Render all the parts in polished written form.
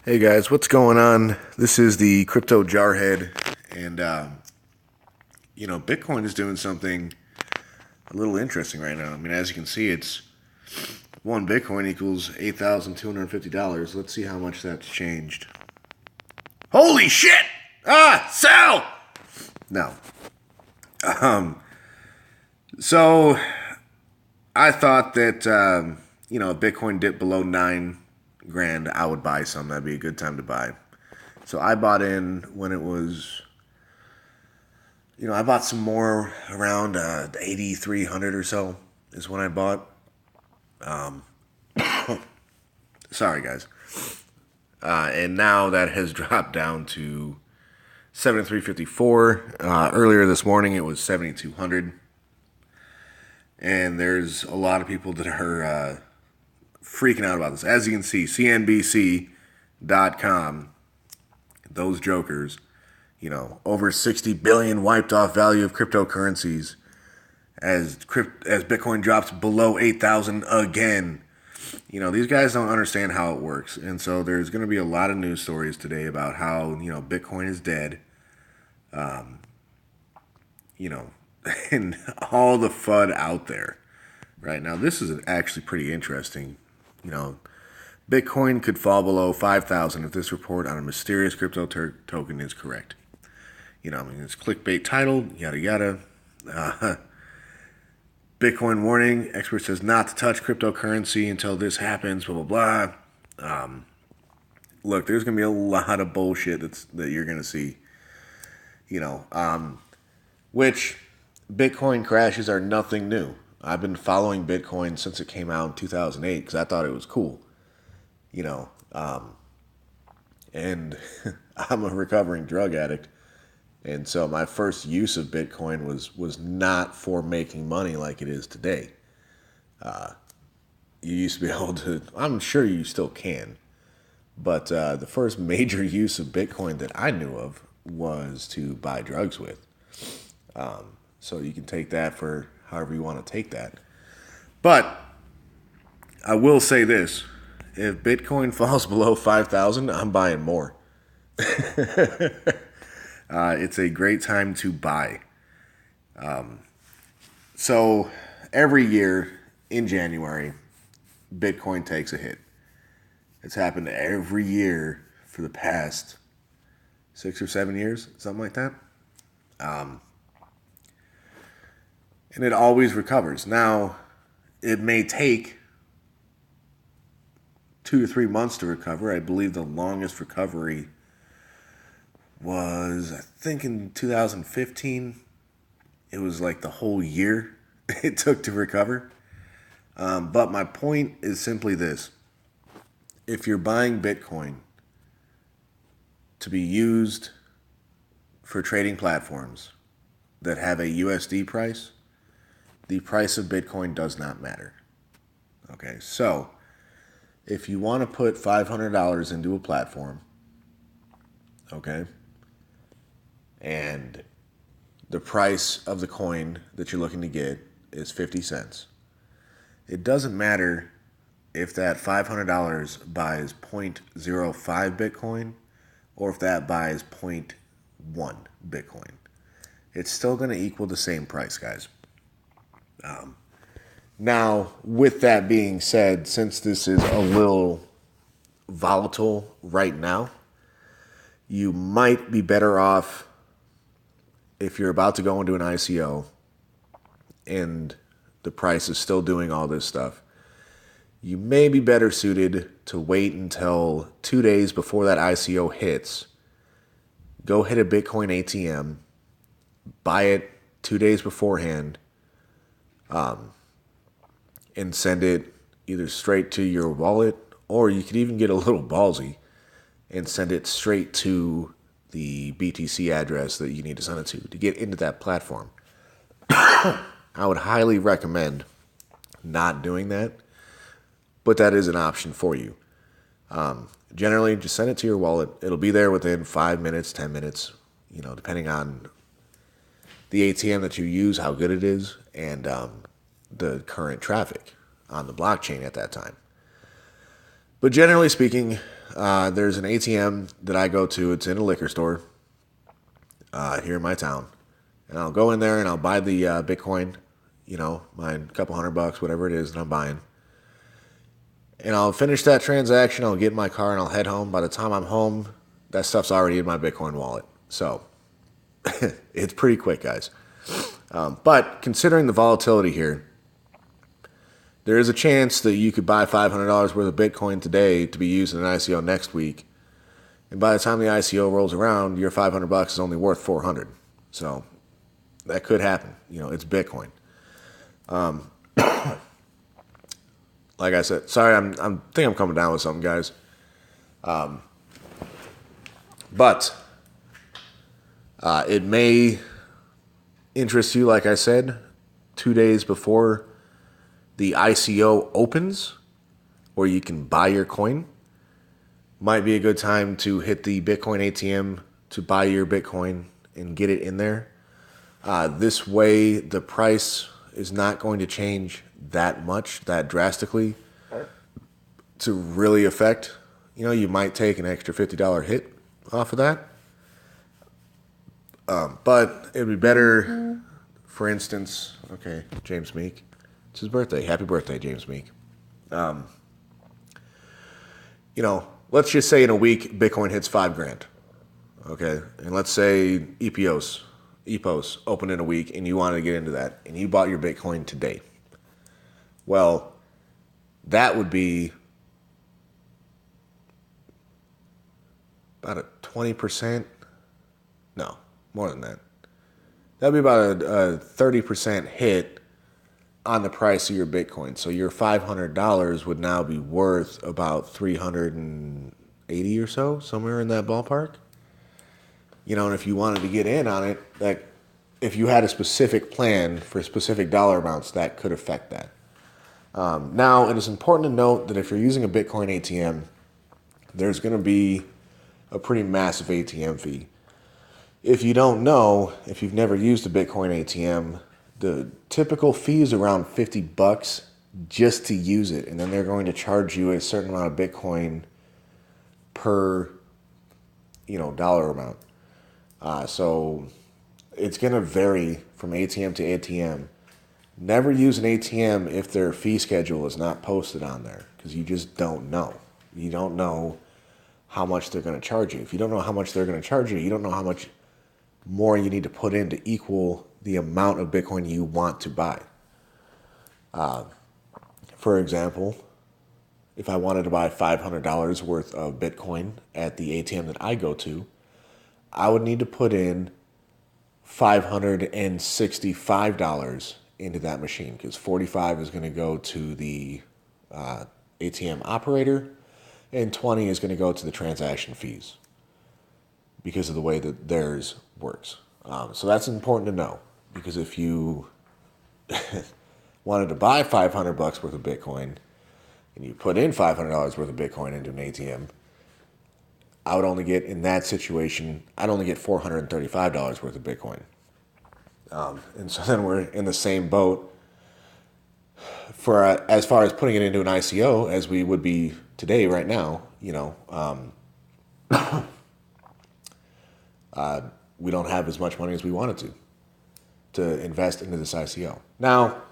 Hey guys, what's going on? This is the Crypto Jarhead, and Bitcoin is doing something a little interesting right now. I mean, as you can see, it's one Bitcoin equals $8,250. Let's see how much that's changed. Holy shit! Sell! No. So I thought that Bitcoin dipped below 9 grand, I would buy some. That'd be a good time to buy. So I bought in when it was, I bought some more around 8,300 or so is when I bought. Sorry, guys. And now that has dropped down to 7,354. Earlier this morning it was 7,200. And there's a lot of people that are freaking out about this. As you can see, CNBC.com, those jokers, over 60 billion wiped off value of cryptocurrencies as Bitcoin drops below 8,000 again. These guys don't understand how it works. And so there's going to be a lot of news stories today about how, Bitcoin is dead. And all the FUD out there right now. This is actually pretty interesting. Bitcoin could fall below 5,000 if this report on a mysterious crypto token is correct. It's clickbait title, yada yada. Bitcoin warning: expert says not to touch cryptocurrency until this happens. Blah blah blah. Look, there's gonna be a lot of bullshit that you're gonna see. Which Bitcoin crashes are nothing new. I've been following Bitcoin since it came out in 2008 because I thought it was cool. And I'm a recovering drug addict. And so my first use of Bitcoin was not for making money like it is today. You used to be able to, I'm sure you still can, but the first major use of Bitcoin that I knew of was to buy drugs with. So you can take that for however you want to take that. But I will say this. If Bitcoin falls below 5,000, I'm buying more. It's a great time to buy. So every year in January, Bitcoin takes a hit. It's happened every year for the past 6 or 7 years, something like that. And it always recovers. Now, it may take 2 to 3 months to recover. I believe the longest recovery was, I think in 2015, it was like the whole year it took to recover. But my point is simply this. If you're buying Bitcoin to be used for trading platforms that have a USD price, the price of Bitcoin does not matter. Okay, so if you want to put $500 into a platform, okay, and the price of the coin that you're looking to get is 50 cents, it doesn't matter if that $500 buys 0.05 Bitcoin or if that buys 0.1 Bitcoin. It's still going to equal the same price, guys. Now, with that being said, since this is a little volatile right now, you might be better off if you're about to go into an ICO and the price is still doing all this stuff. You may be better suited to wait until 2 days before that ICO hits. Go hit a Bitcoin ATM, buy it 2 days beforehand, and send it either straight to your wallet, or you could even get a little ballsy and send it straight to the BTC address that you need to send it to get into that platform. I would highly recommend not doing that, but that is an option for you. Generally, just send it to your wallet. It'll be there within 5 minutes, 10 minutes, depending on the ATM that you use, how good it is, and the current traffic on the blockchain at that time. But generally speaking, there's an ATM that I go to. It's in a liquor store here in my town. And I'll go in there and I'll buy the Bitcoin, my couple $100, whatever it is that I'm buying. And I'll finish that transaction. I'll get in my car and I'll head home. By the time I'm home, that stuff's already in my Bitcoin wallet. So it's pretty quick, guys. But considering the volatility here, there is a chance that you could buy $500 worth of Bitcoin today to be used in an ICO next week. And by the time the ICO rolls around, your $500 is only worth $400. So that could happen. It's Bitcoin. Like I said, sorry, I think I'm coming down with something, guys. But it may interest you, like I said, 2 days before the ICO opens, where you can buy your coin. Might be a good time to hit the Bitcoin ATM to buy your Bitcoin and get it in there. This way, the price is not going to change that much, that drastically, to really affect. You might take an extra $50 hit off of that. But it'd be better, for instance, okay, James Meek. It's his birthday. Happy birthday, James Meek. Let's just say in a week, Bitcoin hits $5,000. Okay. And let's say EPOS open in a week and you wanted to get into that and you bought your Bitcoin today. Well, that would be about a 20%. No, more than that. That'd be about a 30% hit on the price of your Bitcoin. So your $500 would now be worth about $380 or so, somewhere in that ballpark. And if you wanted to get in on it, that if you had a specific plan for specific dollar amounts, that could affect that. Now, it is important to note that if you're using a Bitcoin ATM, there's going to be a pretty massive ATM fee. If you don't know, if you've never used a Bitcoin ATM, the typical fee is around $50 just to use it. And then they're going to charge you a certain amount of Bitcoin per, dollar amount. So it's going to vary from ATM to ATM. Never use an ATM if their fee schedule is not posted on there, because you just don't know. You don't know how much they're going to charge you. If you don't know how much they're going to charge you, you don't know how much more you need to put in to equal the amount of Bitcoin you want to buy. For example, if I wanted to buy $500 worth of Bitcoin at the ATM that I go to, I would need to put in $565 into that machine, because $45 is going to go to the ATM operator and $20 is going to go to the transaction fees because of the way that theirs works. So that's important to know, because if you wanted to buy $500 worth of Bitcoin and you put in $500 worth of Bitcoin into an ATM, I would only get, in that situation, I'd only get $435 worth of Bitcoin. And so then we're in the same boat for as far as putting it into an ICO as we would be today, right now. We don't have as much money as we wanted to invest into this ICO. Now,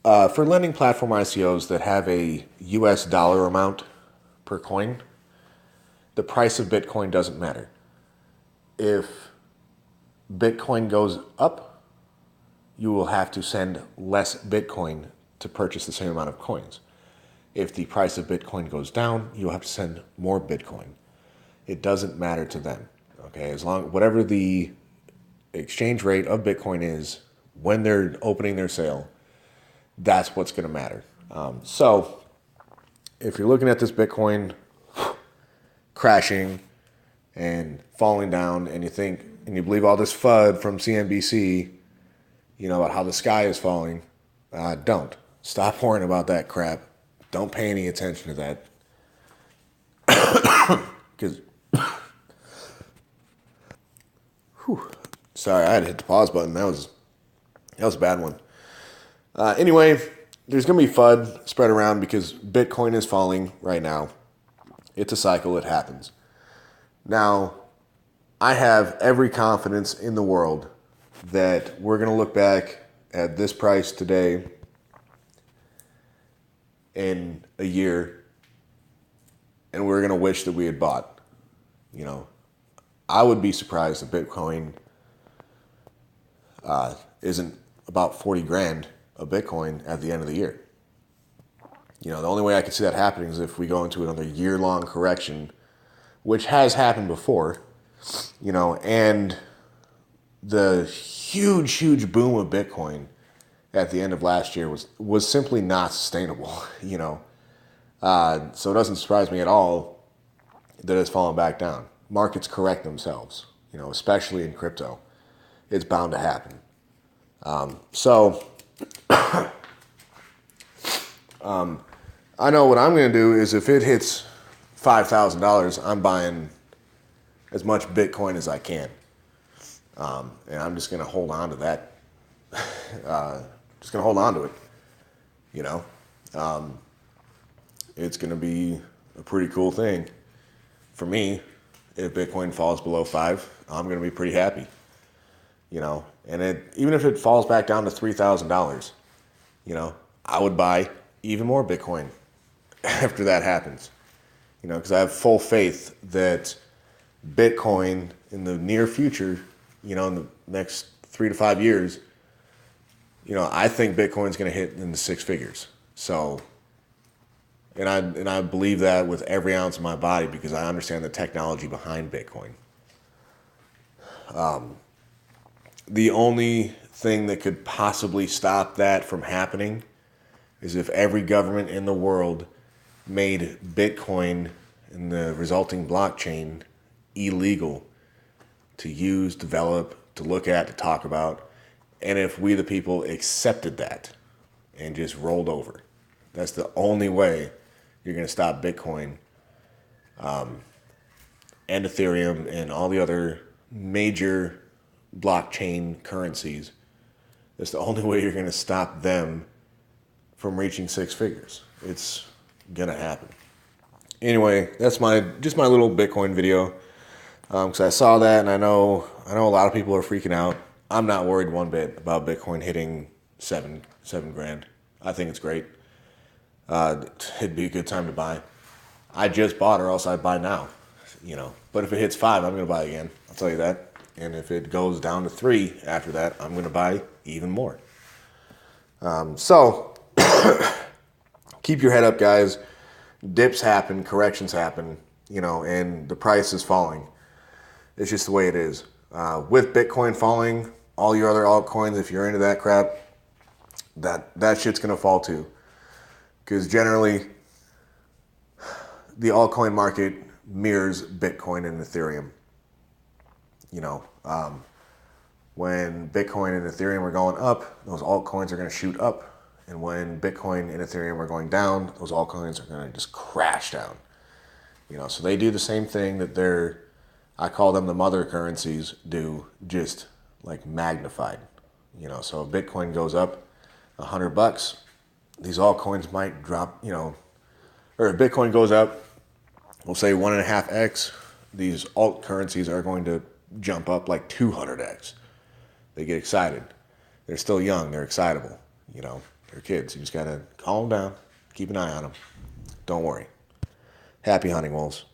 for lending platform ICOs that have a US dollar amount per coin, the price of Bitcoin doesn't matter. If Bitcoin goes up, you will have to send less Bitcoin to purchase the same amount of coins. If the price of Bitcoin goes down, you'll have to send more Bitcoin. It doesn't matter to them. Okay, as long whatever the exchange rate of Bitcoin is when they're opening their sale, that's what's going to matter. So if you're looking at this Bitcoin crashing and falling down, and you believe all this FUD from CNBC, about how the sky is falling, don't. Stop worrying about that crap. Don't pay any attention to that. Because, sorry, I had to hit the pause button. That was a bad one. Anyway, there's going to be FUD spread around because Bitcoin is falling right now. It's a cycle. It happens. Now, I have every confidence in the world that we're going to look back at this price today in a year and we're going to wish that we had bought. You know, I would be surprised if Bitcoin isn't about 40 grand a Bitcoin at the end of the year. You know, the only way I could see that happening is if we go into another year-long correction, which has happened before, you know, and the huge boom of Bitcoin at the end of last year was simply not sustainable, you know. So it doesn't surprise me at all that it's fallen back down. Markets correct themselves, you know, especially in crypto. It's bound to happen. So I know what I'm going to do is if it hits $5,000, I'm buying as much Bitcoin as I can. And I'm just going to hold on to that. Just going to hold on to it. You know, it's going to be a pretty cool thing for me. If Bitcoin falls below 5, I'm going to be pretty happy. You know, and even if it falls back down to $3,000, you know, I would buy even more Bitcoin after that happens. You know, because I have full faith that Bitcoin in the near future, you know, in the next 3 to 5 years, you know, I think Bitcoin's going to hit in the 6 figures. So, and I believe that with every ounce of my body because I understand the technology behind Bitcoin. The only thing that could possibly stop that from happening is if every government in the world made Bitcoin and the resulting blockchain illegal to use, develop, to look at, to talk about, and if we the people accepted that and just rolled over. That's the only way you're going to stop Bitcoin and Ethereum and all the other major blockchain currencies. That's the only way you're going to stop them from reaching 6 figures. It's going to happen. Anyway, that's my little Bitcoin video. Because I saw that and I know a lot of people are freaking out. I'm not worried one bit about Bitcoin hitting seven grand. I think it's great. It'd be a good time to buy. I just bought or else I'd buy now, you know. But if it hits 5, I'm going to buy again. I'll tell you that. And if it goes down to 3 after that, I'm going to buy even more. So keep your head up, guys. Dips happen, corrections happen, you know, and the price is falling. It's just the way it is. With Bitcoin falling, all your other altcoins, if you're into that crap, that shit's going to fall too. Because generally, the altcoin market mirrors Bitcoin and Ethereum. You know, when Bitcoin and Ethereum are going up, those altcoins are going to shoot up. And when Bitcoin and Ethereum are going down, those altcoins are going to just crash down. You know, so they do the same thing that I call them the mother currencies do, just like magnified. You know, so if Bitcoin goes up $100, these altcoins might drop, you know, or if Bitcoin goes up, we'll say 1.5x, these alt currencies are going to jump up like 200x. They get excited. They're still young. They're excitable. You know, they're kids. You just got to calm down, keep an eye on them. Don't worry. Happy hunting, wolves.